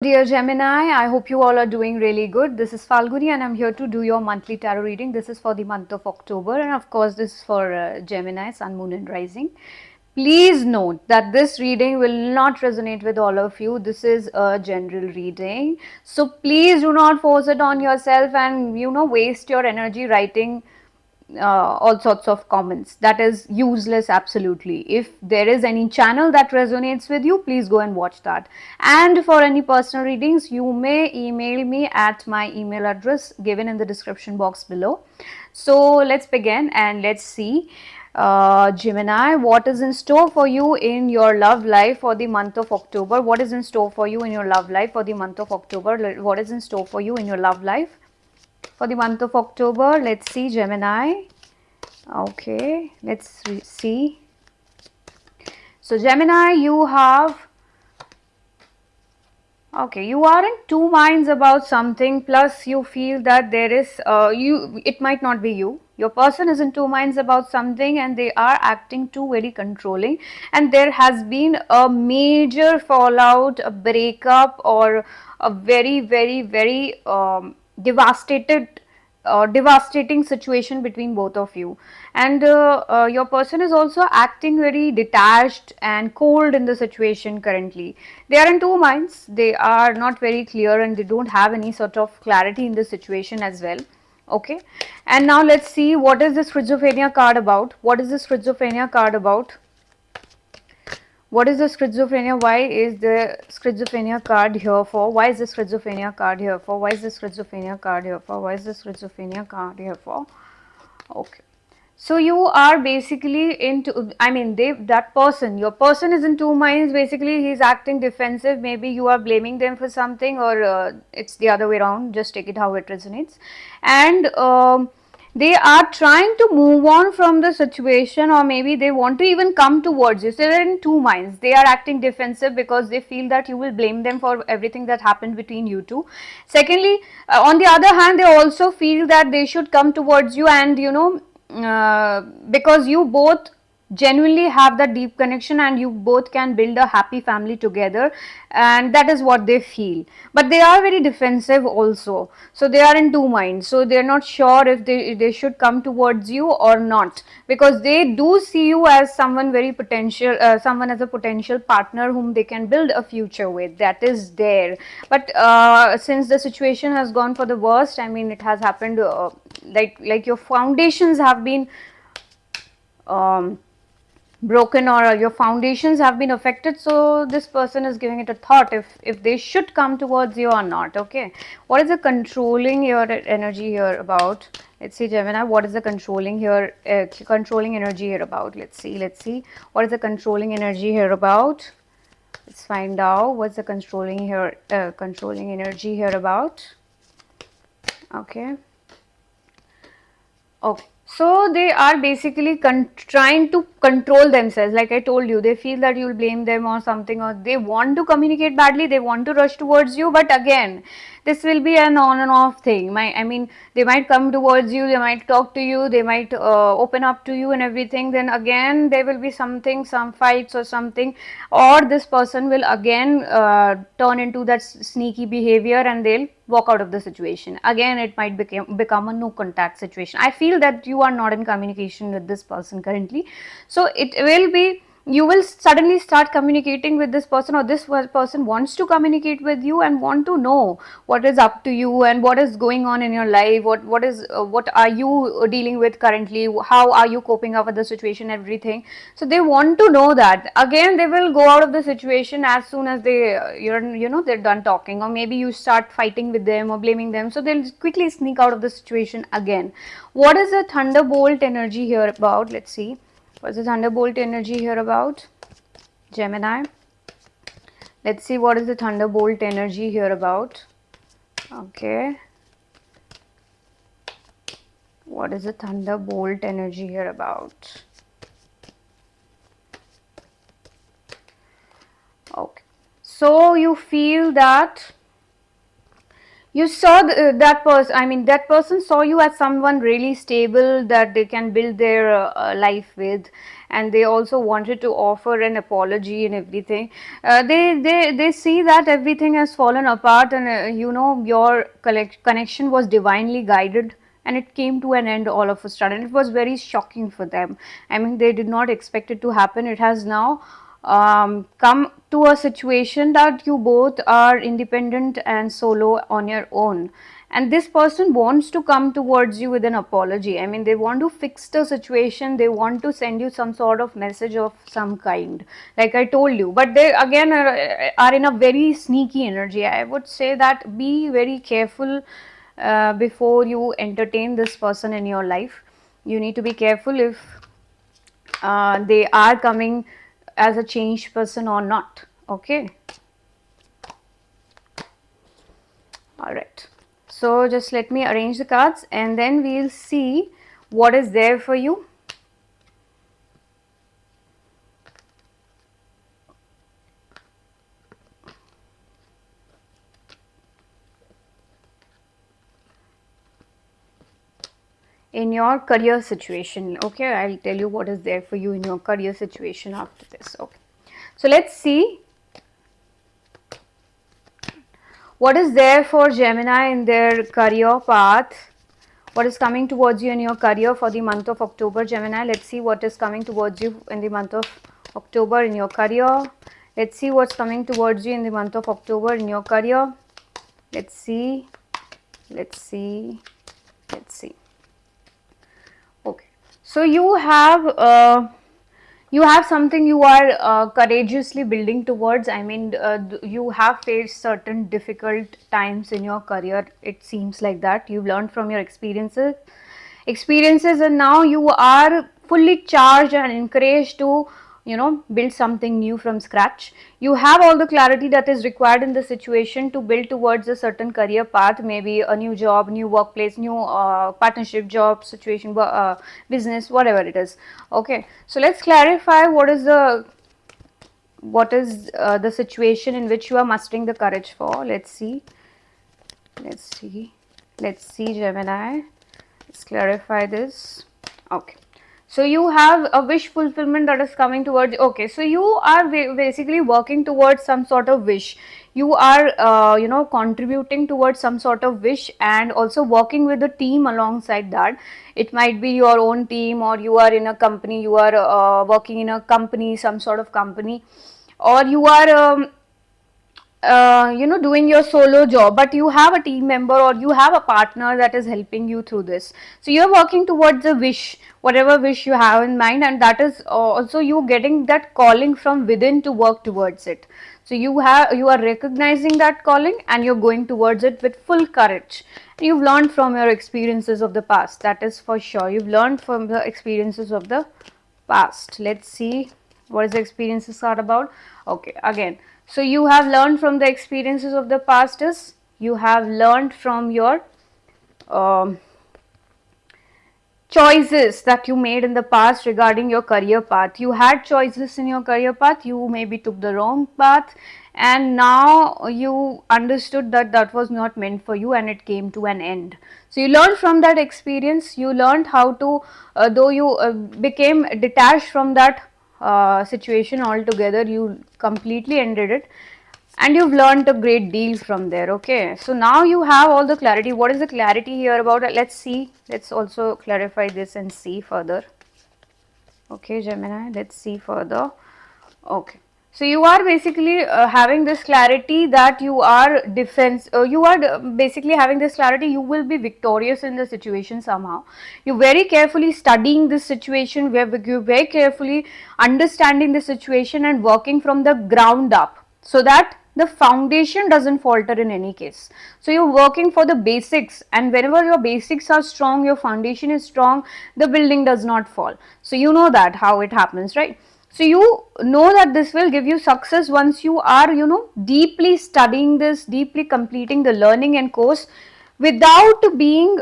Dear Gemini, I hope you all are doing really good. This is Falguni and I'm here to do your monthly tarot reading. This is for the month of October and of course this is for Gemini, Sun, Moon and Rising. Please note that this reading will not resonate with all of you. This is a general reading. So please do not force it on yourself and waste your energy writing all sorts of comments. That is useless absolutely. If there is any channel that resonates with you, please go and watch that. And for any personal readings, you may email me at my email address given in the description box below. So let's begin and let's see. Gemini, what is in store for you in your love life for the month of October? What is in store for you in your love life for the month of October? What is in store for you in your love life for the month of October? Let's see, Gemini. Okay, let's see. So Gemini, you have, okay, you are in two minds about something, plus you feel that there is it might not be you. Your person is in two minds about something and they are acting too very controlling, and there has been a major fallout, a breakup, or a very devastated devastating situation between both of you. And your person is also acting very detached and cold in the situation currently. They are in two minds, they are not very clear and they don't have any sort of clarity in the situation as well. Okay, and now let's see what is this schizophrenia card about. What is this schizophrenia card about? What is the schizophrenia? Why is the schizophrenia card here for? Why is the schizophrenia card here for? Why is the schizophrenia card here for? Why is the schizophrenia card here for? Okay. So you are basically into, I mean, that person, your person is in two minds. Basically, he's acting defensive. Maybe you are blaming them for something, or it's the other way around. Just take it how it resonates. And they are trying to move on from the situation, or maybe they want to even come towards you. So they're in two minds. They are acting defensive because they feel that you will blame them for everything that happened between you two. Secondly, on the other hand, they also feel that they should come towards you, and because you both genuinely have that deep connection and you both can build a happy family together, and that is what they feel. But they are very defensive also, so they are in two minds. So they are not sure if they should come towards you or not, because they do see you as someone very potential, someone as a potential partner whom they can build a future with. That is there. But since the situation has gone for the worst, I mean, it has happened, like your foundations have been um, broken, or your foundations have been affected. So this person is giving it a thought if they should come towards you or not. Okay, what is the controlling your energy here about? Let's see, Gemini, what is the controlling here, controlling energy here about? Let's see what is the controlling energy here about. Let's find out what's the controlling here, controlling energy here about. Okay. Okay. So they are basically trying to control themselves. Like I told you, they feel that you'll blame them or something, or they want to communicate badly, they want to rush towards you. But again, this will be an on and off thing. I mean, they might come towards you, they might talk to you, they might open up to you and everything. Then again, there will be something, some fights or something, or this person will again turn into that sneaky behavior and they'll walk out of the situation. Again, it might become a no contact situation. I feel that you are not in communication with this person currently. So it will be, you will suddenly start communicating with this person, or this person wants to communicate with you and want to know what is up to you and what is going on in your life, what are you dealing with currently, how are you coping up with the situation, everything. So they want to know that. Again, they will go out of the situation as soon as they're done talking, or maybe you start fighting with them or blaming them, so they'll quickly sneak out of the situation again. What is the thunderbolt energy here about? Let's see. What's the thunderbolt energy here about? Gemini. Let's see what is the thunderbolt energy here about. Okay. What is the thunderbolt energy here about? Okay. So you feel that you saw that person, I mean that person saw you as someone really stable that they can build their life with, and they also wanted to offer an apology and everything. They see that everything has fallen apart, and your connection was divinely guided, and it came to an end all of a sudden. It was very shocking for them. I mean, they did not expect it to happen. It has now come to a situation that you both are independent and solo on your own, and this person wants to come towards you with an apology. I mean, they want to fix the situation, they want to send you some sort of message of some kind, like I told you, but they again are in a very sneaky energy. I would say that be very careful before you entertain this person in your life. You need to be careful if they are coming as a changed person or not. Okay, all right, so just let me arrange the cards and then we'll see what is there for you. In your career situation. Okay, I'll tell you what is there for you in your career situation after this. Okay, so let's see what is there for Gemini in their career path. What is coming towards you in your career for the month of October, Gemini? Let's see what is coming towards you in the month of October in your career. Let's see what's coming towards you in the month of October in your career. Let's see. Let's see. Let's see. Okay, so you have something you are courageously building towards. I mean, you have faced certain difficult times in your career. It seems like that you've learned from your experiences, and now you are fully charged and encouraged to build something new from scratch. You have all the clarity that is required in the situation to build towards a certain career path, maybe a new job, new workplace, new partnership, job situation, business, whatever it is. Okay, so let's clarify what is the situation in which you are mustering the courage for. Let's see, Gemini. Let's clarify this. Okay, so you have a wish fulfillment that is coming towards. Okay, so you are basically working towards some sort of wish. You are contributing towards some sort of wish, and also working with a team alongside that. It might be your own team, or you are in a company, you are working in a company, some sort of company, or you are doing your solo job, but you have a team member or you have a partner that is helping you through this. So you're working towards a wish, whatever wish you have in mind, and that is also you getting that calling from within to work towards it. So you are recognizing that calling and you're going towards it with full courage. You've learned from your experiences of the past, that is for sure. You've learned from the experiences of the past. Let's see what is the experiences are about. Okay, again, so you have learned from the experiences of the past is you have learned from your um, choices that you made in the past regarding your career path. You had choices in your career path, you maybe took the wrong path, and now you understood that that was not meant for you and it came to an end. So you learned from that experience, you learned how to, though you became detached from that situation altogether, you completely ended it, and you've learned a great deal from there. Okay, so now you have all the clarity. What is the clarity here about? Let's see, let's also clarify this and see further. Okay, Gemini, let's see further. Okay, so you are basically having this clarity that you are basically having this clarity, you will be victorious in the situation somehow. You very carefully studying this situation, where you very carefully understanding the situation and working from the ground up, so that the foundation doesn't falter in any case. So you're working for the basics, and whenever your basics are strong, your foundation is strong, the building does not fall. So you know that how it happens, right? So you know that this will give you success once you are deeply studying this, deeply completing the learning and course, without being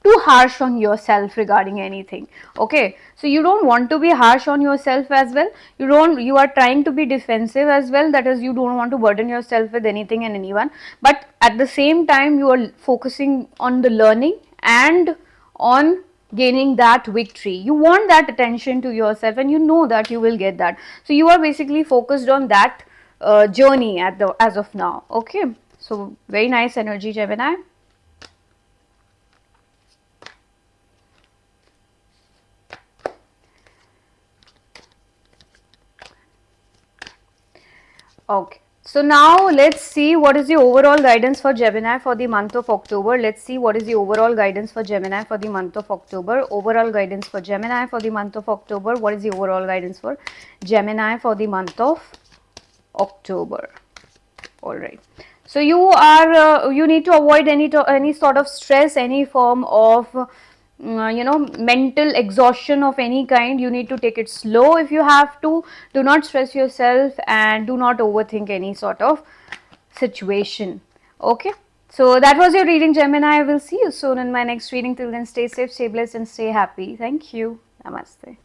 too harsh on yourself regarding anything. Okay, so you don't want to be harsh on yourself as well. You are trying to be defensive as well, that is, you don't want to burden yourself with anything and anyone, but at the same time you are focusing on the learning and on gaining that victory. You want that attention to yourself and you know that you will get that, so you are basically focused on that journey as of now. Okay, so very nice energy, Gemini. Okay, so now let's see what is the overall guidance for Gemini for the month of October. Let's see what is the overall guidance for Gemini for the month of October. Overall guidance for Gemini for the month of October. What is the overall guidance for Gemini for the month of October? All right. So you are you need to avoid any sort of stress, any form of mental exhaustion of any kind. You need to take it slow if you have to. Do not stress yourself and do not overthink any sort of situation. Okay. So that was your reading, Gemini. I will see you soon in my next reading. Till then, stay safe, stay blessed, and stay happy. Thank you. Namaste.